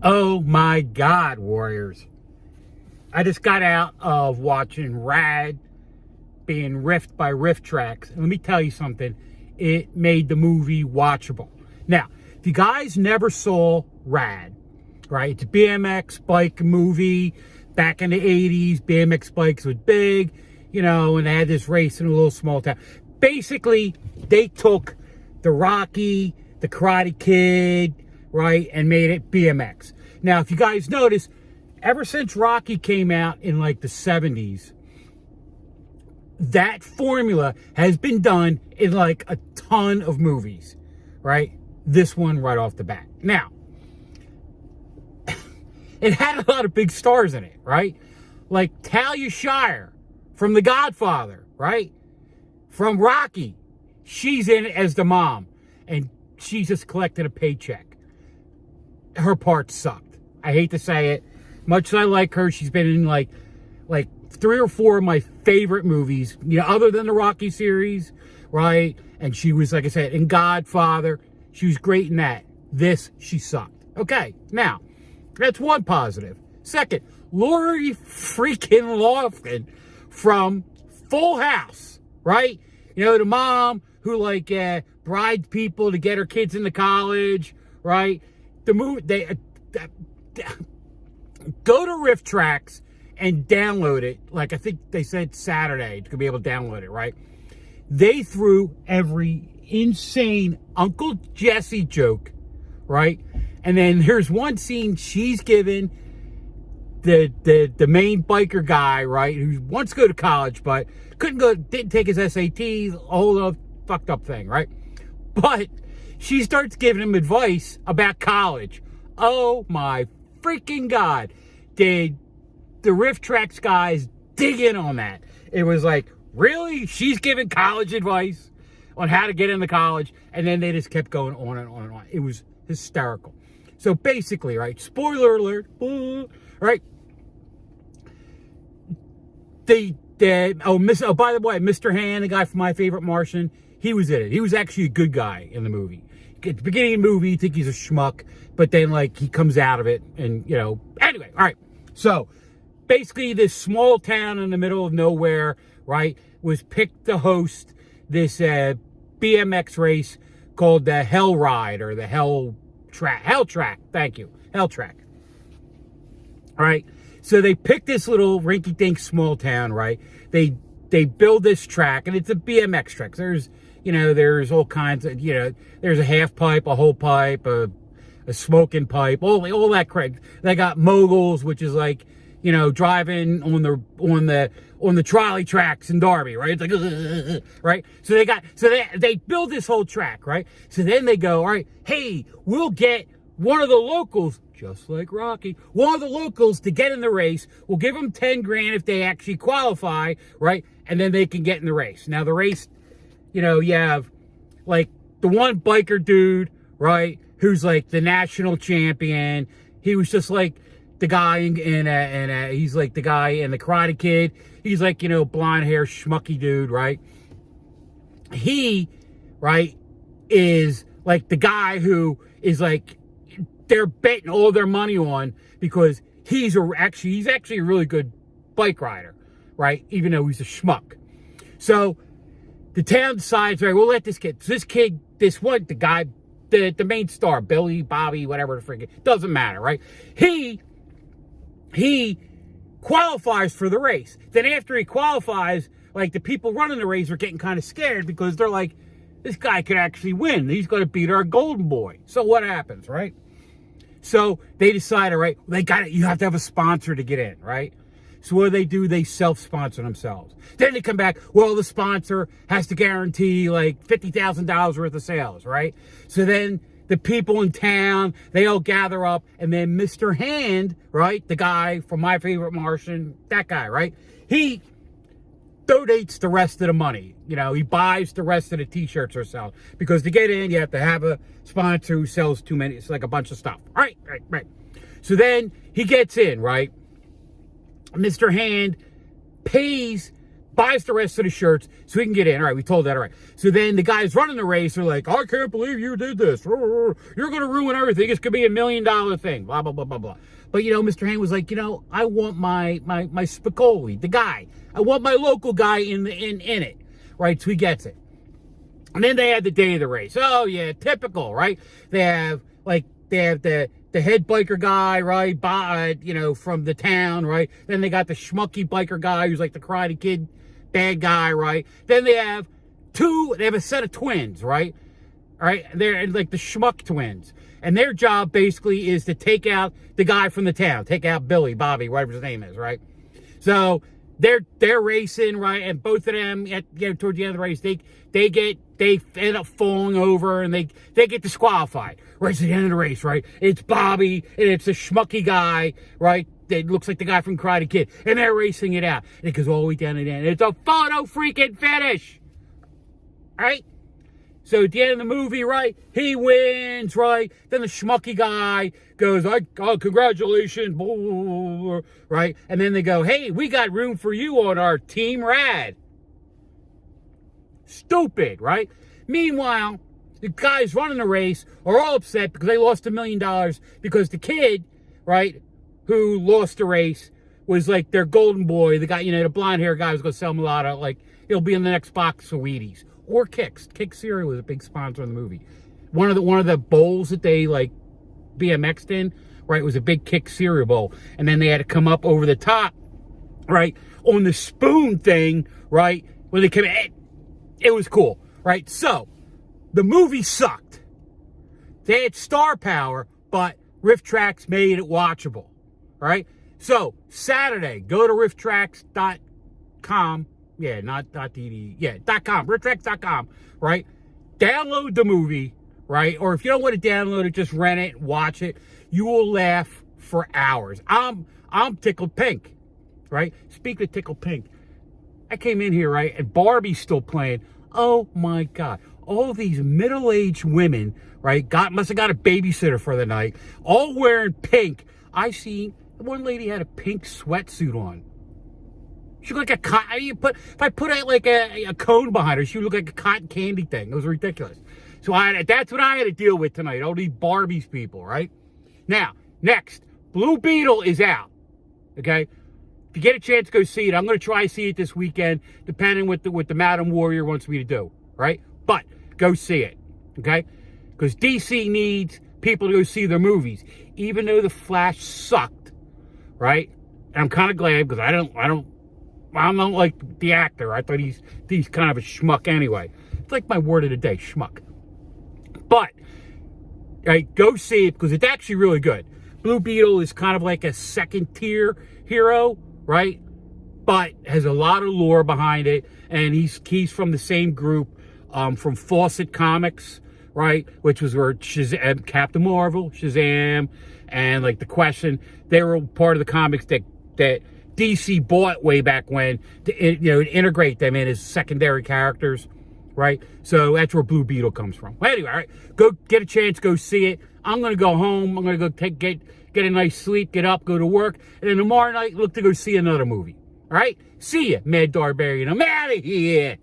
Oh my God, Warriors. I just got out of watching Rad being riffed by Riff Trax. And let me tell you something. It made the movie watchable. Now, if you guys never saw Rad, right? It's a BMX bike movie. Back in the 80s, BMX bikes was big, and they had this race in a little small town. Basically, they took the Rocky, the Karate Kid, right, and made it BMX. Now, if you guys notice, ever since Rocky came out in like the 70s, that formula has been done in like a ton of movies, right? This one right off the bat. Now, it had a lot of big stars in it, right? Like Talia Shire from The Godfather, right? From Rocky. She's in it as the mom, and she's just collecting a paycheck. Her part sucked. I hate to say it. Much as I like her, she's been in like 3 or 4 of my favorite movies, other than the Rocky series, right? And she was, like I said, in Godfather. She was great in that. This, she sucked. Okay, now, that's one positive. Second, Lori freaking Loughlin from Full House, right? The mom who bribed people to get her kids into college, right? The movie, they go to Riff Trax and download it. Like I think they said Saturday to be able to download it, right? They threw every insane Uncle Jesse joke, right? And then here's one scene she's given the main biker guy, right, who wants to go to college but didn't take his SATs, a whole other fucked up thing, right? But she starts giving him advice about college. Oh my freaking God. Did the Riff Trax guys dig in on that? It was like, really? She's giving college advice on how to get into college? And then they just kept going on and on and on. It was hysterical. So basically, right, spoiler alert, right? By the way, Mr. Han, the guy from My Favorite Martian, he was in it. He was actually a good guy in the movie. At the beginning of the movie, you think he's a schmuck, but then, he comes out of it, and, Anyway, all right. So, basically, this small town in the middle of nowhere, right, was picked to host this BMX race called the Hell Ride, or the Hell Track. Thank you. Hell Track. All right. So they picked this little rinky-dink small town, right? They build this track, and it's a BMX track. There's all kinds of, there's a half pipe, a whole pipe, a smoking pipe, all that crap. They got moguls, which is driving on the trolley tracks in Darby, right? It's like, right? So they build this whole track, right? So then they go, all right, hey, we'll get one of the locals, just like Rocky, one of the locals to get in the race. We'll give them 10 grand if they actually qualify, right? And then they can get in the race. Now the race, you have the one biker dude, right? Who's the national champion. He was just the guy he's the guy in the Karate Kid. He's blonde hair, schmucky dude, right? He, right, is the guy who is they're betting all their money on, because he's actually a really good bike rider, right? Even though he's a schmuck. So the town decides, right, we'll let the guy, the main star, Billy, Bobby, whatever the friggin', doesn't matter, right? He qualifies for the race. Then after he qualifies, the people running the race are getting kind of scared, because they're like, this guy could actually win. He's going to beat our golden boy. So what happens, right? So they decide, all right, you have to have a sponsor to get in, right? So what do? They self-sponsor themselves. Then they come back, well, the sponsor has to guarantee $50,000 worth of sales, right? So then the people in town, they all gather up, and then Mr. Hand, right, the guy from My Favorite Martian, that guy, right, he donates the rest of the money. He buys the rest of the t-shirts or sell. Because to get in, you have to have a sponsor who sells too many. It's a bunch of stuff. Right. So then he gets in, right? Mr. Hand pays buys the rest of the shirts so he can get in. All right, we told that. All right. So then the guys running the race are like, I can't believe you did this. You're going to ruin everything. It's going to be $1 million thing. Blah, blah, blah, blah, blah. But, Mr. Hain was like, I want my Spicoli, the guy. I want my local guy in it. Right? So he gets it. And then they had the day of the race. Oh, yeah, typical, right? They have the head biker guy, right, from the town, right? Then they got the schmucky biker guy who's like the Karate Kid bad guy, right? Then they have a set of twins, right? All right, they're like the schmuck twins. And their job basically is to take out the guy from the town, take out Billy, Bobby, whatever his name is, right? So they're racing, right? And both of them, towards the end of the race, they end up falling over and they get disqualified. Right at the end of the race, right? It's Bobby and it's a schmucky guy, right? That looks like the guy from Karate Kid. And they're racing it out. And it goes all the way down to the end. It's a photo freaking finish. Right? So at the end of the movie, right, he wins, right? Then the schmucky guy goes, congratulations, blah, blah, blah, right? And then they go, hey, we got room for you on our Team Rad. Stupid, right? Meanwhile, the guys running the race are all upset because they lost $1 million because the kid, right, who lost the race was like their golden boy. The guy, the blonde hair guy was going to sell them a lot of, he'll be in the next box of Wheaties. Or Kix. Kix cereal was a big sponsor of the movie. One of the bowls that they BMX'd in, right, was a big Kix cereal bowl. And then they had to come up over the top, right, on the spoon thing, right, when they came in. It was cool, right? So, the movie sucked. They had star power, but Riff Trax made it watchable, right? So, Saturday, go to rifftrax.com. Yeah, not .dd. Yeah, .com. rifftrax.com, right? Download the movie, right? Or if you don't want to download it, just rent it, watch it. You will laugh for hours. I'm tickled pink, right? Speaking of tickled pink, I came in here, right, and Barbie's still playing. Oh my God. All these middle-aged women, right, must have got a babysitter for the night, all wearing pink. I see one lady had a pink sweatsuit on. She looked like if I put a cone behind her, she would look like a cotton candy thing. It was ridiculous. So that's what I had to deal with tonight. All these Barbies people, right? Now, next, Blue Beetle is out. Okay? If you get a chance, go see it. I'm going to try to see it this weekend, depending what the Madam Warrior wants me to do, right? But go see it, okay? Because DC needs people to go see their movies, even though The Flash sucked, right? And I'm kind of glad because I don't like the actor. I thought he's kind of a schmuck anyway. It's like my word of the day, schmuck. But, right, go see it because it's actually really good. Blue Beetle is kind of like a second-tier hero, right? But has a lot of lore behind it, and he's from the same group from Fawcett Comics, right? Which was where Shazam, Captain Marvel, Shazam, and The Question, they were part of the comics that DC bought way back when to integrate them in as secondary characters, right? So that's where Blue Beetle comes from. Well, anyway, all right, go get a chance, go see it. I'm gonna go home. I'm gonna go get a nice sleep, get up, go to work, and then tomorrow night look to go see another movie. All right, see ya, Mad Darbarian. I'm out of here.